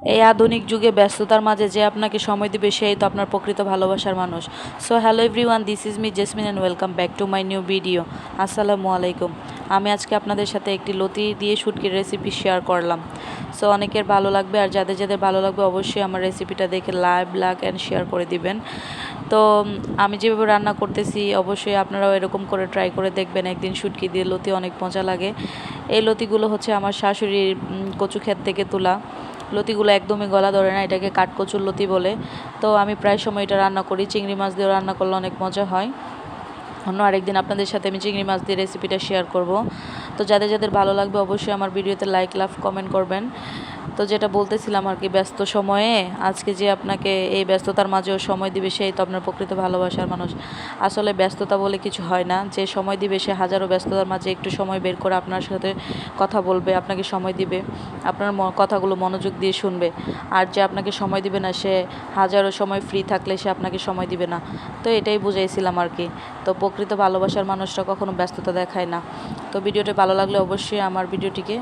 এই আধুনিক যুগে ব্যস্ততার মাঝে যে আপনাকে সময় দিবে সেই তো আপনার প্রকৃত ভালোবাসার মানুষ। So hello everyone, this is me jasmine and welcome back to my new video. আসসালামু আলাইকুম। আমি আজকে আপনাদের সাথে একটি লতি দিয়ে শুটকির রেসিপি শেয়ার করলাম। সো অনেকের ভালো লাগবে, আর যাদের যাদের ভালো লাগবে অবশ্যই আমার রেসিপিটা দেখে লাইক অ্যান্ড শেয়ার করে দিবেন। তো আমি যেভাবে রান্না করতেছি অবশ্যই আপনারাও এরকম করে ট্রাই করে দেখবেন। একদিন শুটকি দিয়ে লতি অনেক মজা লাগে। এই লতিগুলো হচ্ছে আমার শাশুড়ির কচু ক্ষেত থেকে তোলা। লতিগুলো একদমই গলা ধরে না, এটাকে কাঠকচুর লতি বলে। তো আমি প্রায় সময় এটা রান্না করি, চিংড়ি মাছ দিয়েও রান্না করলে অনেক মজা হয়। অন্য আরেকদিন আপনাদের সাথে আমি চিংড়ি মাছ দিয়ে রেসিপিটা শেয়ার করব। তো যাদের যাদের ভালো লাগবে অবশ্যই আমার ভিডিওতে লাইক লাভ কমেন্ট করবেন। তো যেটা বলতেছিলাম আর কি, ব্যস্ত সময়ে আজকে যে আপনাকে এই ব্যস্ততার মাঝেও সময় দিবে সেই তো আপনার প্রকৃত ভালোবাসার মানুষ। আসলে ব্যস্ততা বলে কিছু হয় না, যে সময় দিবে সে হাজারো ব্যস্ততার মাঝে একটু সময় বের করে আপনার সাথে কথা বলবে, আপনাকে সময় দিবে, আপনার কথাগুলো মনোযোগ দিয়ে শুনবে। আর যে আপনাকে সময় দিবে না সে হাজারো সময় ফ্রি থাকলে সে আপনাকে সময় দিবে না। তো এটাই বুঝাইছিলাম আর কি। তো প্রকৃত ভালোবাসার মানুষরা কখনো ব্যস্ততা দেখায় না। তো ভিডিওটি ভালো লাগলে অবশ্যই আমার ভিডিওটিকে